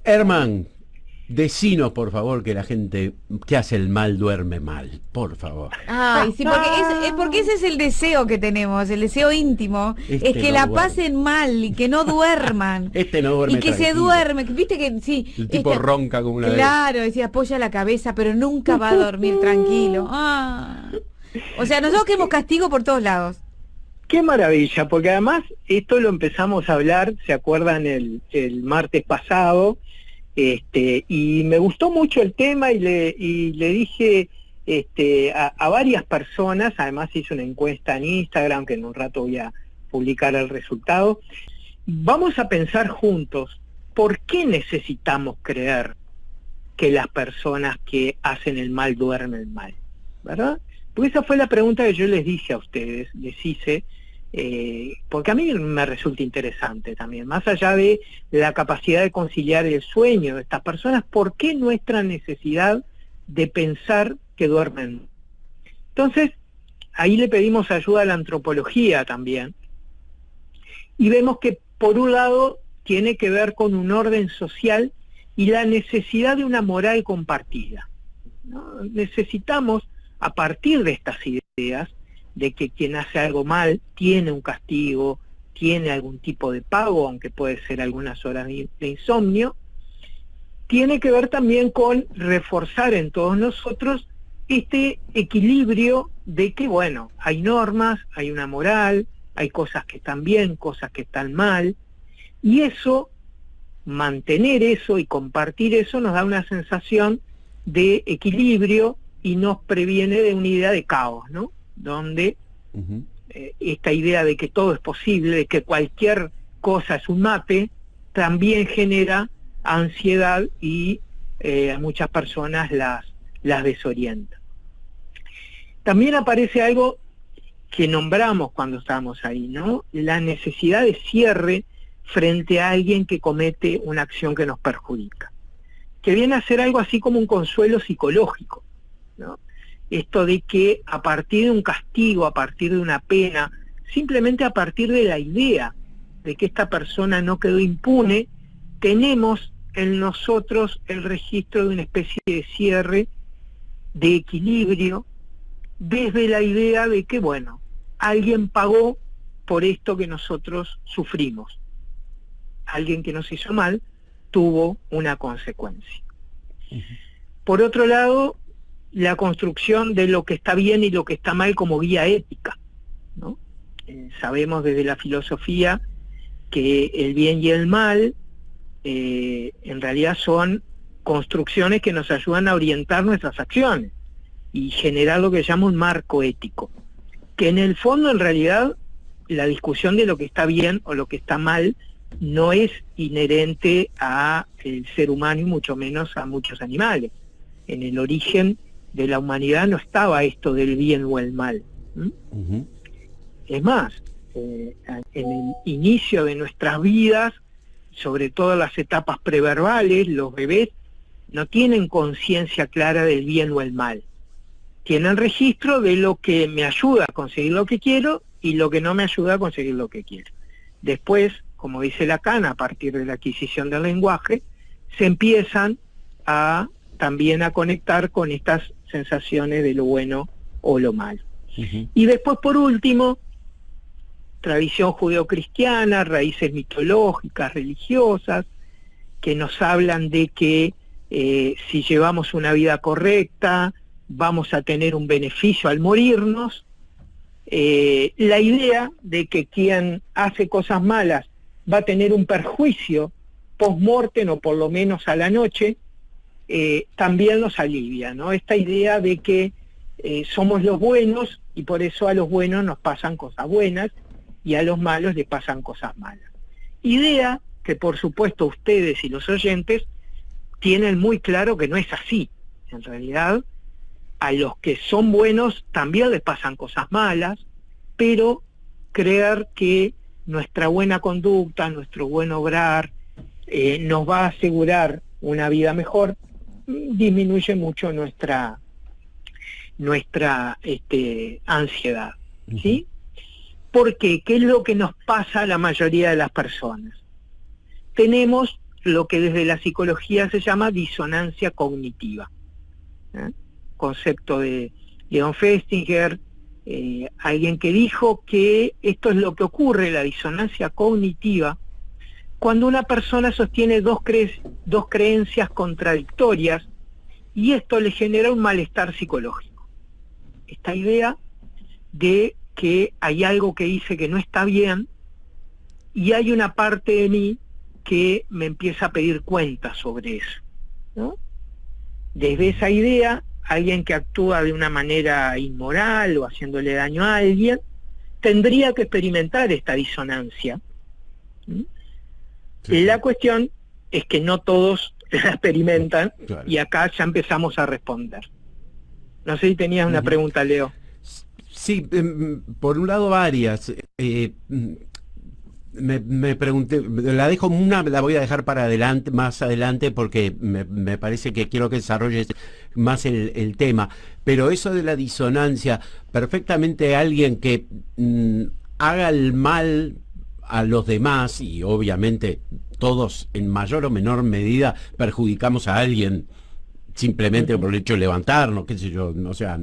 Herman, decinos por favor que la gente que hace el mal duerme mal, por favor. Ay, sí, porque ese es el deseo que tenemos, el deseo íntimo, es Este que no la duerme. pasen mal y que no duerman. Este no Y duerme que se tranquilo. duerme, viste que sí, El tipo ronca como una vez. claro, decía, apoya la cabeza, pero nunca va a dormir tranquilo. Ah. O sea, nosotros queremos castigo por todos lados. Qué maravilla, porque además esto lo empezamos a hablar, ¿se acuerdan el martes pasado? Y me gustó mucho el tema y le dije a varias personas, además hice una encuesta en Instagram, que en un rato voy a publicar el resultado. Vamos a pensar juntos, ¿por qué necesitamos creer que las personas que hacen el mal duermen mal? ¿Verdad? Porque esa fue la pregunta que yo les dije a ustedes, les hice, porque a mí me resulta interesante también, más allá de la capacidad de conciliar el sueño de estas personas, ¿por qué nuestra necesidad de pensar que duermen? Entonces, ahí le pedimos ayuda a la antropología también, y vemos que por un lado tiene que ver con un orden social y la necesidad de una moral compartida, ¿no? Necesitamos, a partir de estas ideas, de que quien hace algo mal tiene un castigo, tiene algún tipo de pago, aunque puede ser algunas horas de insomnio, tiene que ver también con reforzar en todos nosotros este equilibrio de que, bueno, hay normas, hay una moral, hay cosas que están bien, cosas que están mal, y eso, mantener eso y compartir eso nos da una sensación de equilibrio y nos previene de una idea de caos, ¿no? Donde esta idea de que todo es posible, de que cualquier cosa es un mate, también genera ansiedad y a muchas personas las desorienta. También aparece algo que nombramos cuando estábamos ahí, ¿no? La necesidad de cierre frente a alguien que comete una acción que nos perjudica, que viene a ser algo así como un consuelo psicológico, ¿no? Esto de que a partir de un castigo, a partir de una pena, simplemente a partir de la idea de que esta persona no quedó impune, tenemos en nosotros el registro de una especie de cierre, de equilibrio, desde la idea de que, bueno, alguien pagó por esto que nosotros sufrimos. Alguien que nos hizo mal tuvo una consecuencia. Por otro lado, la construcción de lo que está bien y lo que está mal como guía ética, ¿no? Sabemos desde la filosofía que el bien y el mal en realidad son construcciones que nos ayudan a orientar nuestras acciones y generar lo que se llama un marco ético, que en el fondo en realidad la discusión de lo que está bien o lo que está mal no es inherente al ser humano y mucho menos a muchos animales. En el origen de la humanidad no estaba esto del bien o el mal. Es más, en el inicio de nuestras vidas, sobre todo en las etapas preverbales, los bebés no tienen conciencia clara del bien o el mal. Tienen registro de lo que me ayuda a conseguir lo que quiero y lo que no me ayuda a conseguir lo que quiero. Después, como dice Lacan, a partir de la adquisición del lenguaje, se empiezan también a conectar con estas sensaciones de lo bueno o lo malo. Y después, por último, tradición judeocristiana, raíces mitológicas, religiosas, que nos hablan de que si llevamos una vida correcta, vamos a tener un beneficio al morirnos. La idea de que quien hace cosas malas va a tener un perjuicio post-mortem o por lo menos a la noche, también nos alivia, ¿no? Esta idea de que somos los buenos y por eso a los buenos nos pasan cosas buenas y a los malos les pasan cosas malas. Idea que por supuesto ustedes y los oyentes tienen muy claro que no es así. En realidad, a los que son buenos también les pasan cosas malas, pero creer que nuestra buena conducta, nuestro buen obrar, nos va a asegurar una vida mejor, disminuye mucho nuestra ansiedad, ¿sí? ¿Por qué? ¿Qué es lo que nos pasa a la mayoría de las personas? Tenemos lo que desde la psicología se llama disonancia cognitiva. Concepto de Leon Festinger, alguien que dijo que esto es lo que ocurre, la disonancia cognitiva, cuando una persona sostiene dos creencias contradictorias y esto le genera un malestar psicológico. Esta idea de que hay algo que hice que no está bien y hay una parte de mí que me empieza a pedir cuentas sobre eso, ¿no? Desde esa idea, alguien que actúa de una manera inmoral o haciéndole daño a alguien, tendría que experimentar esta disonancia. ¿Mm? Sí. La cuestión es que no todos la experimentan, claro. Y acá ya empezamos a responder. No sé si tenías una pregunta, Leo. Sí, por un lado varias. Me pregunté, la dejo la voy a dejar para adelante, más adelante, porque me parece que quiero que desarrolles más el tema. Pero eso de la disonancia, perfectamente alguien que haga el mal a los demás, y obviamente todos en mayor o menor medida perjudicamos a alguien simplemente por el hecho de levantarnos, qué sé yo, o sea,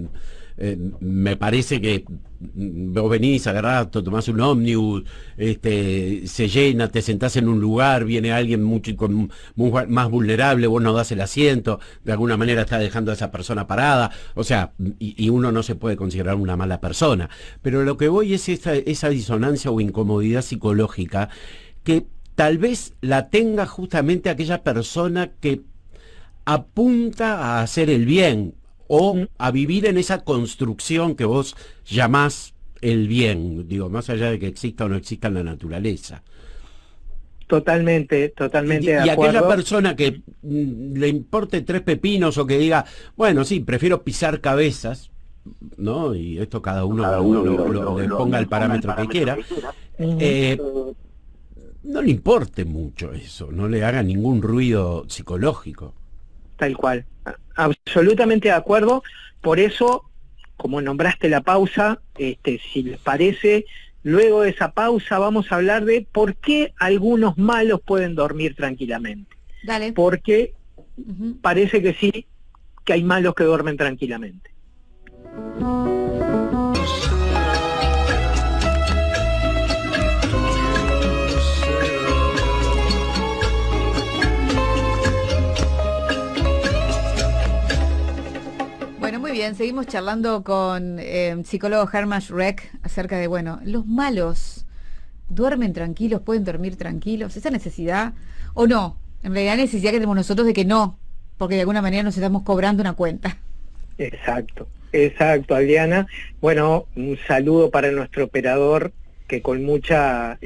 me parece que vos venís, agarrás, tomás un ómnibus, se llena, te sentás en un lugar, viene alguien más vulnerable, vos no das el asiento, de alguna manera estás dejando a esa persona parada, o sea, y uno no se puede considerar una mala persona. Pero lo que voy es esa disonancia o incomodidad psicológica que tal vez la tenga justamente aquella persona que apunta a hacer el bien, o a vivir en esa construcción que vos llamás el bien, digo, más allá de que exista o no exista en la naturaleza. Totalmente de acuerdo. Y aquella persona que le importe tres pepinos o que diga, bueno, sí, prefiero pisar cabezas, ¿no? Y esto cada uno le ponga el parámetro que quiera. No le importe mucho eso, no le haga ningún ruido psicológico. Tal cual, absolutamente de acuerdo. Por eso, como nombraste la pausa, si les parece, luego de esa pausa vamos a hablar de por qué algunos malos pueden dormir tranquilamente. Dale. Porque parece que sí, que hay malos que duermen tranquilamente. Muy bien, seguimos charlando con psicólogo Hermann Schreck acerca de, bueno, los malos duermen tranquilos, pueden dormir tranquilos, esa necesidad, o no, en realidad la necesidad que tenemos nosotros de que no, porque de alguna manera nos estamos cobrando una cuenta. Exacto, Adriana. Bueno, un saludo para nuestro operador que con mucha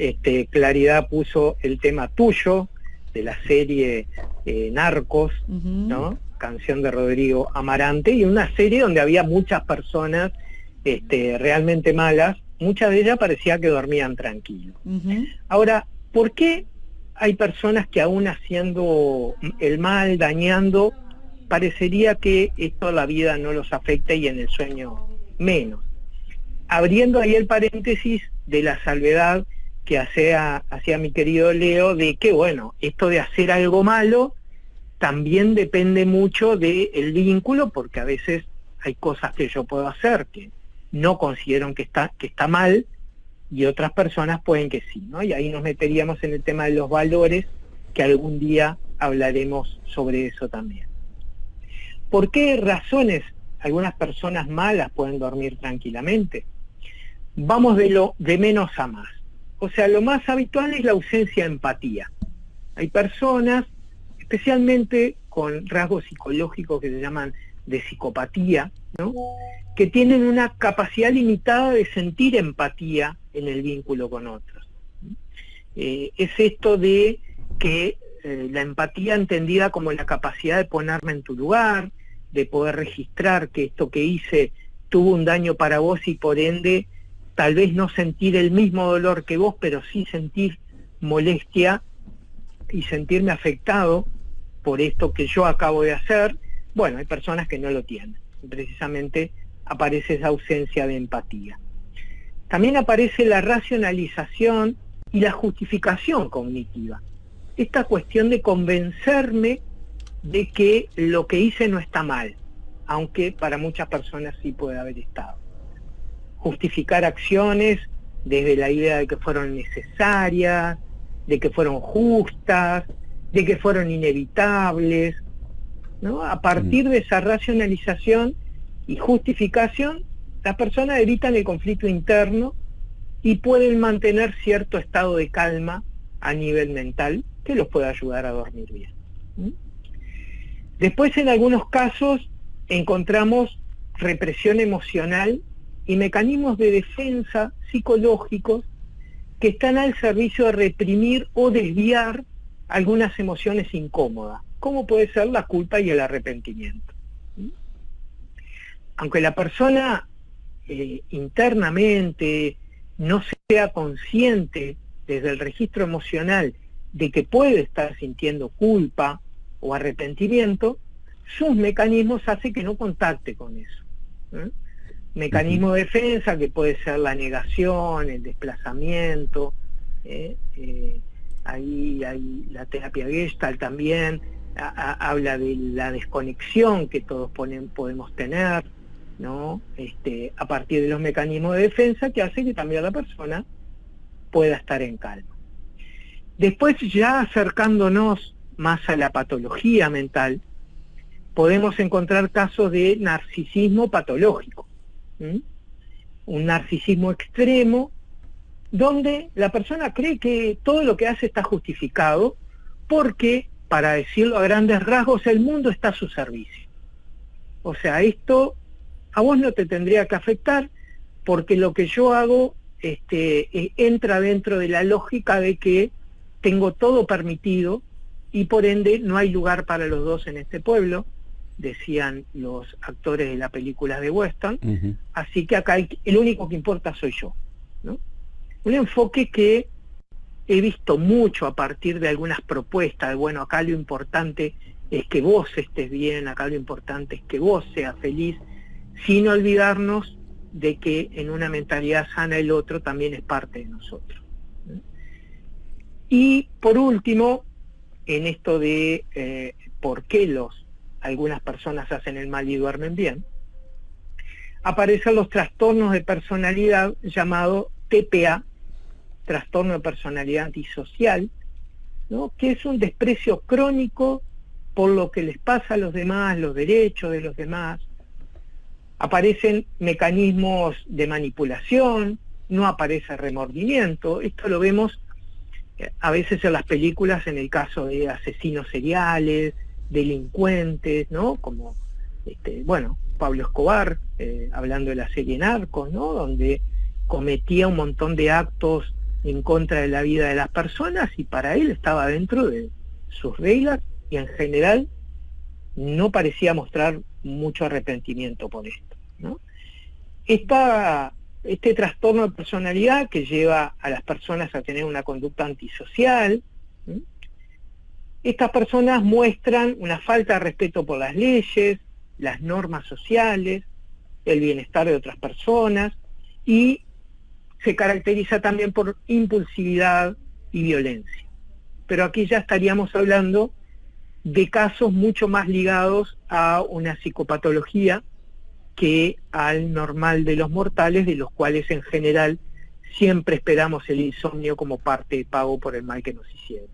claridad puso el tema tuyo de la serie Narcos, ¿no? Canción de Rodrigo Amarante, y una serie donde había muchas personas realmente malas, muchas de ellas parecía que dormían tranquilos. Ahora, ¿por qué hay personas que aún haciendo el mal, dañando, parecería que esto la vida no los afecta y en el sueño menos? Abriendo ahí el paréntesis de la salvedad que hacía mi querido Leo, de que bueno, esto de hacer algo malo también depende mucho del vínculo, porque a veces hay cosas que yo puedo hacer que no considero que está mal, y otras personas pueden que sí, ¿no? Y ahí nos meteríamos en el tema de los valores, que algún día hablaremos sobre eso también. ¿Por qué razones algunas personas malas pueden dormir tranquilamente? Vamos de menos a más. O sea, lo más habitual es la ausencia de empatía. Hay personas, especialmente con rasgos psicológicos que se llaman de psicopatía, ¿no? Que tienen una capacidad limitada de sentir empatía en el vínculo con otros. Es esto de que la empatía entendida como la capacidad de ponerme en tu lugar, de poder registrar que esto que hice tuvo un daño para vos y por ende tal vez no sentir el mismo dolor que vos, pero sí sentir molestia y sentirme afectado por esto que yo acabo de hacer. Bueno, hay personas que no lo tienen. Precisamente aparece esa ausencia de empatía. También aparece la racionalización y la justificación cognitiva. esta cuestión de convencerme de que lo que hice no está mal, aunque para muchas personas sí puede haber estado. Justificar acciones desde la idea de que fueron necesarias, de que fueron justas, de que fueron inevitables, ¿no? A partir de esa racionalización y justificación, las personas evitan el conflicto interno y pueden mantener cierto estado de calma a nivel mental que los puede ayudar a dormir bien. Después, en algunos casos, encontramos represión emocional y mecanismos de defensa psicológicos que están al servicio de reprimir o desviar algunas emociones incómodas, como puede ser la culpa y el arrepentimiento. Aunque la persona internamente no sea consciente desde el registro emocional de que puede estar sintiendo culpa o arrepentimiento, sus mecanismos hacen que no contacte con eso. Mecanismo de defensa que puede ser la negación, el desplazamiento, ahí la terapia Gestalt también habla de la desconexión que todos podemos tener, ¿no? A partir de los mecanismos de defensa que hace que también la persona pueda estar en calma. Después, ya acercándonos más a la patología mental, podemos encontrar casos de narcisismo patológico. Un narcisismo extremo donde la persona cree que todo lo que hace está justificado porque, para decirlo a grandes rasgos, el mundo está a su servicio. O sea, esto a vos no te tendría que afectar porque lo que yo hago entra dentro de la lógica de que tengo todo permitido y por ende no hay lugar para los dos en este pueblo, decían los actores de las películas de western, así que acá el único que importa soy yo, ¿no? Un enfoque que he visto mucho a partir de algunas propuestas, de, bueno, acá lo importante es que vos estés bien, acá lo importante es que vos seas feliz, sin olvidarnos de que en una mentalidad sana el otro también es parte de nosotros. Y por último, en esto de por qué algunas personas hacen el mal y duermen bien, aparecen los trastornos de personalidad llamados TPA, trastorno de personalidad antisocial, ¿no? Que es un desprecio crónico por lo que les pasa a los demás, los derechos de los demás. Aparecen mecanismos de manipulación, no aparece remordimiento. Esto lo vemos a veces en las películas en el caso de asesinos seriales, delincuentes, ¿no? Como, Pablo Escobar, hablando de la serie Narcos, ¿no? Donde cometía un montón de actos en contra de la vida de las personas y para él estaba dentro de sus reglas y en general no parecía mostrar mucho arrepentimiento por esto, ¿no? Este trastorno de personalidad que lleva a las personas a tener una conducta antisocial, ¿sí? Estas personas muestran una falta de respeto por las leyes, las normas sociales, el bienestar de otras personas y se caracteriza también por impulsividad y violencia. Pero aquí ya estaríamos hablando de casos mucho más ligados a una psicopatología que al normal de los mortales, de los cuales en general siempre esperamos el insomnio como parte de pago por el mal que nos hicieron.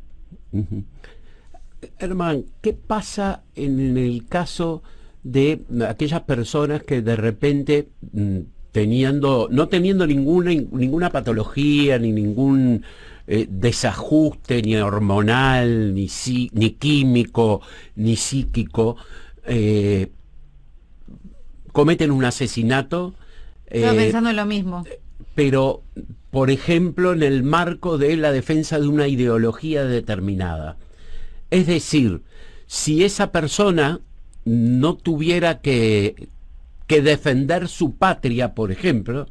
Herman, ¿qué pasa en el caso de aquellas personas que de repente, no teniendo ninguna patología, ni ningún desajuste, ni hormonal, ni químico, ni psíquico, cometen un asesinato? Estaba pensando en lo mismo. Pero, por ejemplo, en el marco de la defensa de una ideología determinada. Es decir, si esa persona no tuviera que defender su patria, por ejemplo,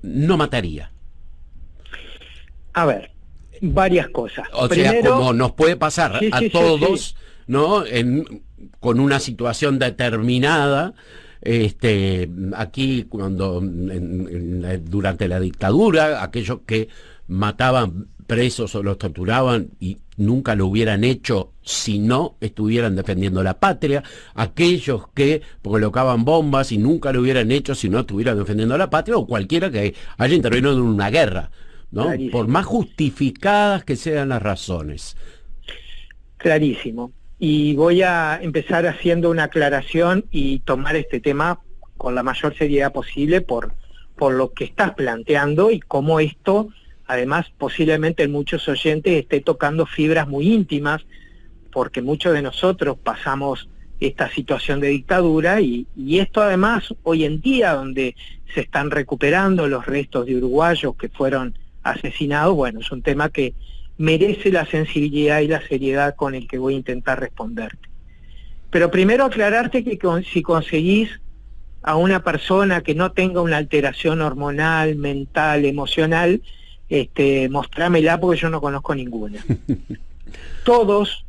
no mataría. A ver, varias cosas. O Primero, sea, como nos puede pasar a todos, sí. ¿no? Con una situación determinada. Aquí durante la dictadura, aquellos que mataban presos o los torturaban y nunca lo hubieran hecho si no estuvieran defendiendo la patria, aquellos que colocaban bombas y nunca lo hubieran hecho si no estuvieran defendiendo la patria, o cualquiera que haya intervenido en una guerra, ¿no? Clarísimo. Por más justificadas que sean las razones. Clarísimo. Y voy a empezar haciendo una aclaración y tomar este tema con la mayor seriedad posible por lo que estás planteando y cómo esto, además, posiblemente en muchos oyentes esté tocando fibras muy íntimas, porque muchos de nosotros pasamos esta situación de dictadura y esto además hoy en día, donde se están recuperando los restos de uruguayos que fueron asesinados, bueno, es un tema que merece la sensibilidad y la seriedad con el que voy a intentar responderte. Pero primero aclararte que si conseguís a una persona que no tenga una alteración hormonal, mental, emocional, mostrámela, porque yo no conozco ninguna. Todos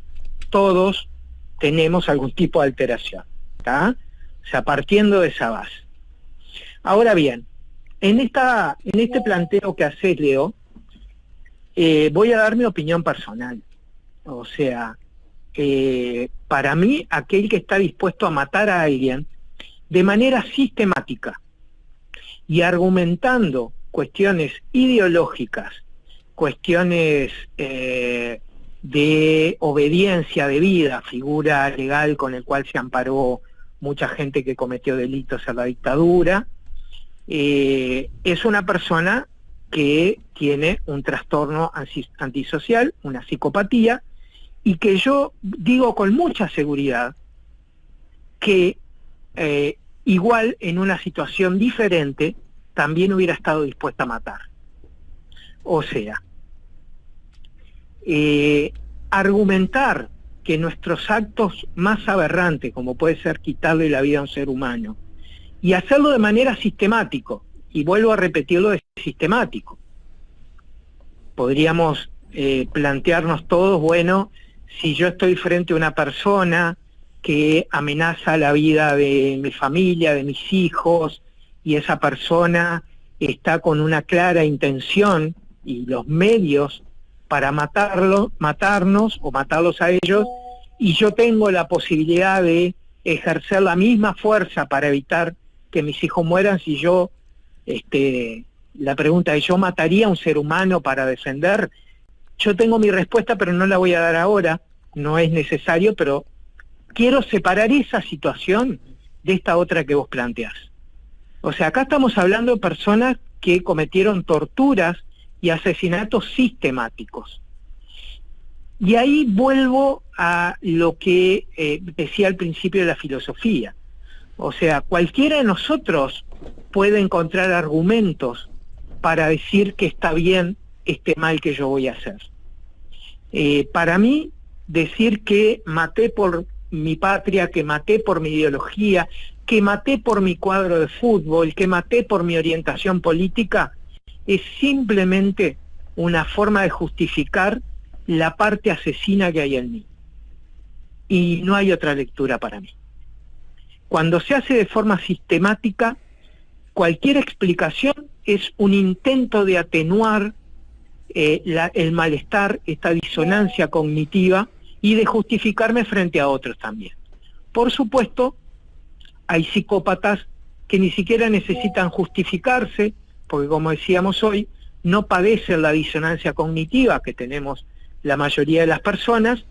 tenemos algún tipo de alteración, ¿tá? O sea, partiendo de esa base. Ahora bien, en este planteo que haces, Leo, voy a dar mi opinión personal. O sea, para mí, aquel que está dispuesto a matar a alguien de manera sistemática y argumentando cuestiones ideológicas, cuestiones de obediencia de vida, figura legal con el cual se amparó mucha gente que cometió delitos en la dictadura, es una persona que tiene un trastorno antisocial, una psicopatía, y que yo digo con mucha seguridad que igual en una situación diferente también hubiera estado dispuesta a matar. O sea, argumentar que nuestros actos más aberrantes, como puede ser quitarle la vida a un ser humano, y hacerlo de manera sistemática, y vuelvo a repetirlo, de sistemático. Podríamos plantearnos todos, bueno, si yo estoy frente a una persona que amenaza la vida de mi familia, de mis hijos, y esa persona está con una clara intención y los medios para matarnos o matarlos a ellos, y yo tengo la posibilidad de ejercer la misma fuerza para evitar que mis hijos mueran, si yo, la pregunta es, ¿yo mataría a un ser humano para defender? Yo tengo mi respuesta, pero no la voy a dar ahora, no es necesario, pero quiero separar esa situación de esta otra que vos planteás. O sea, acá estamos hablando de personas que cometieron torturas y asesinatos sistemáticos. Y ahí vuelvo a lo que decía al principio de la filosofía. O sea, cualquiera de nosotros puede encontrar argumentos para decir que está bien este mal que yo voy a hacer. Para mí, decir que maté por mi patria, que maté por mi ideología, que maté por mi cuadro de fútbol, que maté por mi orientación política, es simplemente una forma de justificar la parte asesina que hay en mí. Y no hay otra lectura para mí. Cuando se hace de forma sistemática, cualquier explicación es un intento de atenuar el malestar, esta disonancia cognitiva, y de justificarme frente a otros también. Por supuesto, hay psicópatas que ni siquiera necesitan justificarse, porque como decíamos hoy, no padecen la disonancia cognitiva que tenemos la mayoría de las personas,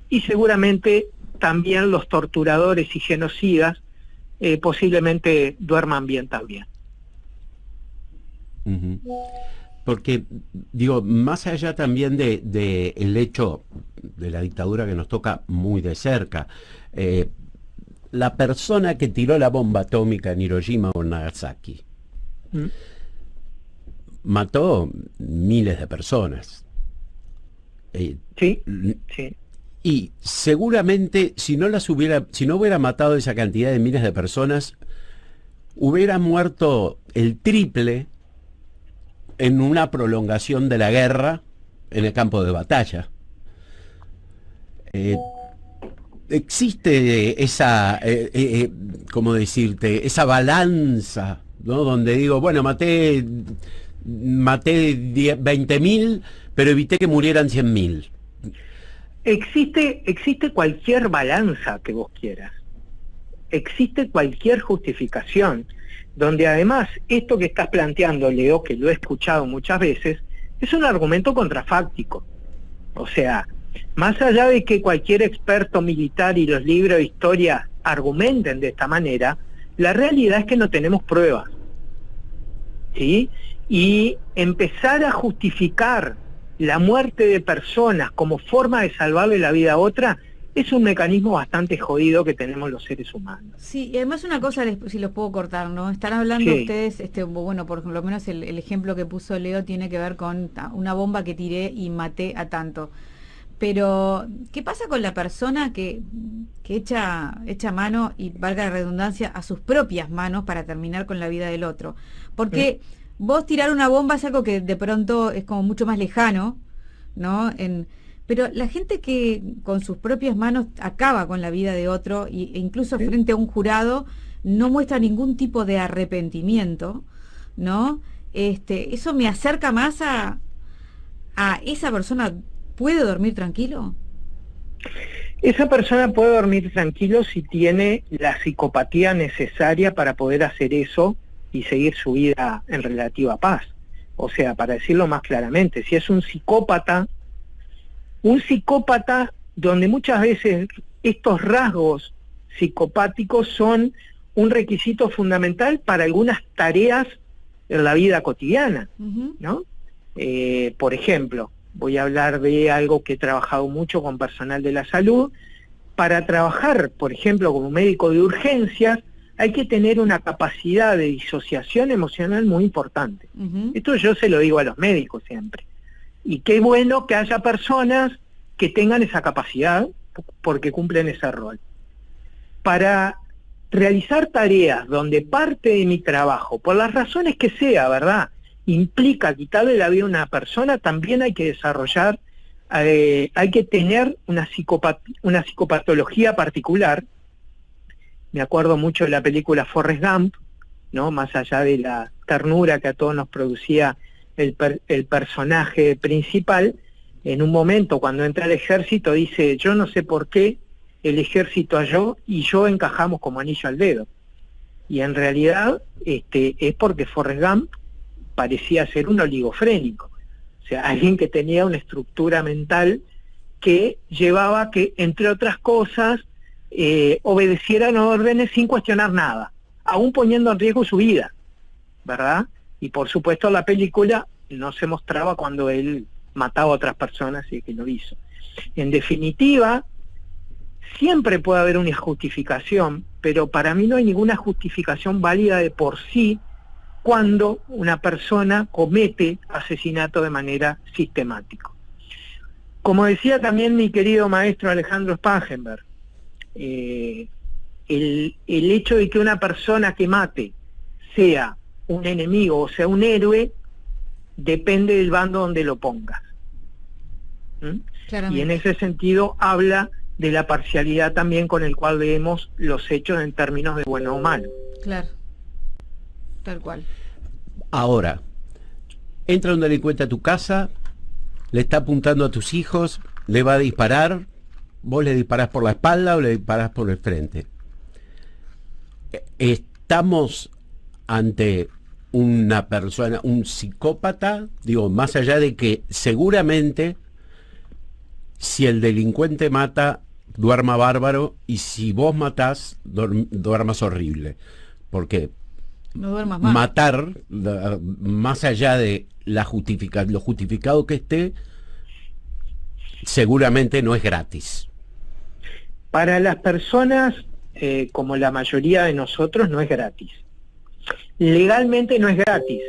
y seguramente también los torturadores y genocidas posiblemente duerman bien también. Uh-huh. Porque, digo, más allá también de el hecho de la dictadura que nos toca muy de cerca, la persona que tiró la bomba atómica en Hiroshima o Nagasaki mató miles de personas. Sí. Y seguramente si no hubiera matado esa cantidad de miles de personas, hubiera muerto el triple en una prolongación de la guerra en el campo de batalla. Existe esa, ¿cómo decirte? Esa balanza, ¿no? Donde digo, bueno, maté 20.000, pero evité que murieran 100.000. Existe cualquier balanza que vos quieras. Existe cualquier justificación, donde además esto que estás planteando, Leo, que lo he escuchado muchas veces, es un argumento contrafáctico. O sea, más allá de que cualquier experto militar y los libros de historia argumenten de esta manera, la realidad es que no tenemos pruebas, ¿sí? Y empezar a justificar la muerte de personas como forma de salvarle la vida a otra es un mecanismo bastante jodido que tenemos los seres humanos. Sí, y además una cosa, si los puedo cortar, ¿no? Están hablando Sí. ustedes, bueno, por lo menos el ejemplo que puso Leo tiene que ver con una bomba que tiré y maté a tanto. Pero, ¿qué pasa con la persona que echa mano, y valga la redundancia, a sus propias manos para terminar con la vida del otro? Porque vos tirar una bomba es algo que de pronto es como mucho más lejano, ¿no? Pero la gente que con sus propias manos acaba con la vida de otro e incluso frente a un jurado no muestra ningún tipo de arrepentimiento, ¿no? Eso me acerca más a esa persona. ¿Puede dormir tranquilo? Esa persona puede dormir tranquilo si tiene la psicopatía necesaria para poder hacer eso y seguir su vida en relativa paz. O sea, para decirlo más claramente, si es un psicópata donde muchas veces estos rasgos psicopáticos son un requisito fundamental para algunas tareas en la vida cotidiana, ¿no? Por ejemplo, voy a hablar de algo que he trabajado mucho con personal de la salud. Para trabajar, por ejemplo, como médico de urgencias, hay que tener una capacidad de disociación emocional muy importante. Esto yo se lo digo a los médicos siempre. Y qué bueno que haya personas que tengan esa capacidad porque cumplen ese rol. Para realizar tareas donde parte de mi trabajo, por las razones que sea, ¿verdad?, implica quitarle la vida a una persona, también hay que desarrollar, hay que tener una psicopatología particular. Me acuerdo mucho de la película Forrest Gump, ¿no? Más allá de la ternura que a todos nos producía el personaje principal, en un momento cuando entra al ejército dice, yo no sé por qué el ejército y yo encajamos como anillo al dedo. Y en realidad es porque Forrest Gump parecía ser un oligofrénico, o sea, alguien que tenía una estructura mental que llevaba que, entre otras cosas, obedecieran órdenes sin cuestionar nada, aún poniendo en riesgo su vida, ¿verdad? Y por supuesto la película no se mostraba cuando él mataba a otras personas y que lo hizo. En definitiva, siempre puede haber una justificación, pero para mí no hay ninguna justificación válida de por sí cuando una persona comete asesinato de manera sistemática. Como decía también mi querido maestro Alejandro Spangenberg, el hecho de que una persona que mate sea un enemigo o sea un héroe depende del bando donde lo pongas. Y en ese sentido habla de la parcialidad también con el cual vemos los hechos en términos de bueno o malo. Claro. Tal cual. Ahora, entra un delincuente a tu casa, le está apuntando a tus hijos, le va a disparar, vos le disparás por la espalda o le disparás por el frente. Estamos ante una persona, un psicópata, digo, más allá de que seguramente si el delincuente mata, duerma bárbaro, y si vos matás, duermas horrible. Porque no duermas más. Matar, más allá de lo justificado que esté, seguramente no es gratis. Para las personas, como la mayoría de nosotros, no es gratis. Legalmente no es gratis.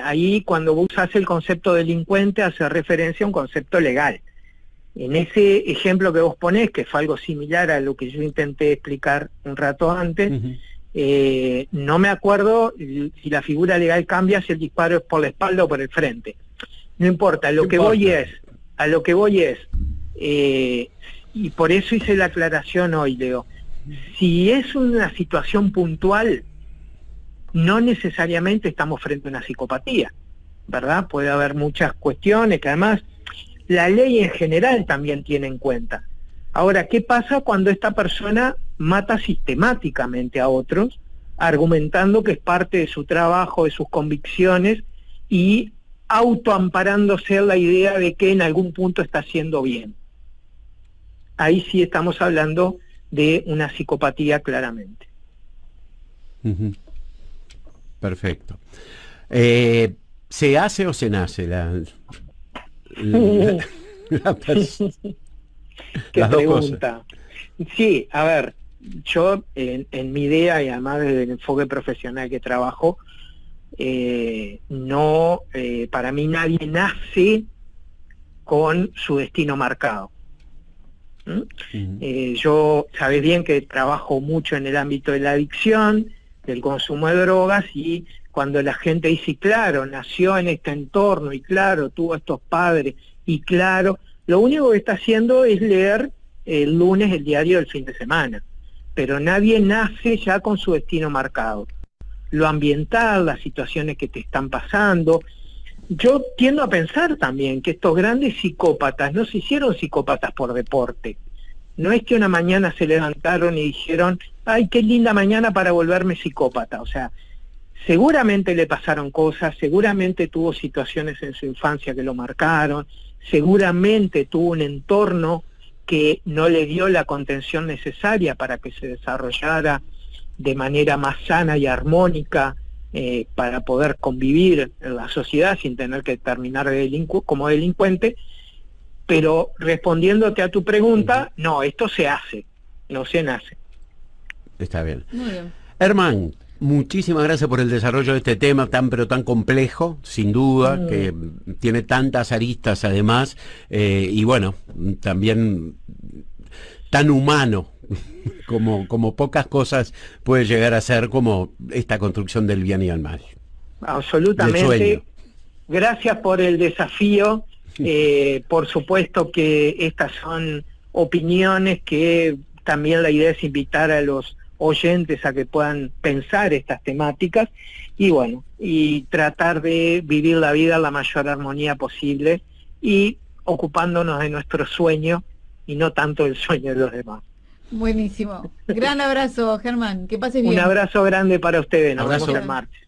Ahí cuando vos usás el concepto delincuente hace referencia a un concepto legal. En ese ejemplo que vos ponés, que fue algo similar a lo que yo intenté explicar un rato antes, no me acuerdo si la figura legal cambia, si el disparo es por la espalda o por el frente. No importa, a lo que voy es, y por eso hice la aclaración hoy, Leo, si es una situación puntual, no necesariamente estamos frente a una psicopatía. ¿verdad? Puede haber muchas cuestiones que además la ley en general también tiene en cuenta. Ahora, ¿qué pasa cuando esta persona mata sistemáticamente a otros, argumentando que es parte de su trabajo, de sus convicciones, y autoamparándose en la idea de que en algún punto está haciendo bien? Ahí sí estamos hablando de una psicopatía claramente. Ujú. Perfecto. ¿Se hace o se nace Qué las dos cosas? pregunta. Sí, a ver, yo en mi idea y además desde el enfoque profesional que trabajo, no, para mí nadie nace con su destino marcado. Yo, sabes bien que trabajo mucho en el ámbito de la adicción, del consumo de drogas, y cuando la gente dice, claro, nació en este entorno, y claro, tuvo estos padres, y claro, lo único que está haciendo es leer el lunes el diario del fin de semana, pero nadie nace ya con su destino marcado. Lo ambiental, las situaciones que te están pasando. Yo tiendo a pensar también que estos grandes psicópatas no se hicieron psicópatas por deporte. No es que una mañana se levantaron y dijeron, ay, qué linda mañana para volverme psicópata. O sea, seguramente le pasaron cosas, seguramente tuvo situaciones en su infancia que lo marcaron, seguramente tuvo un entorno que no le dio la contención necesaria para que se desarrollara de manera más sana y armónica, para poder convivir en la sociedad sin tener que terminar como delincuente. Pero respondiéndote a tu pregunta, no, esto se hace, no se nace. Está bien. Muy bien. Herman, muchísimas gracias por el desarrollo de este tema tan pero tan complejo, sin duda, que tiene tantas aristas además, y bueno, también tan humano como pocas cosas puede llegar a ser, como esta construcción del bien y el mal. Absolutamente. Gracias por el desafío. Por supuesto que estas son opiniones que también la idea es invitar a los oyentes a que puedan pensar estas temáticas y bueno, y tratar de vivir la vida en la mayor armonía posible y ocupándonos de nuestro sueño y no tanto el sueño de los demás. Buenísimo. Gran abrazo, Germán. Que pases bien. Un abrazo grande para ustedes. Nos Abrazo. vemos el martes.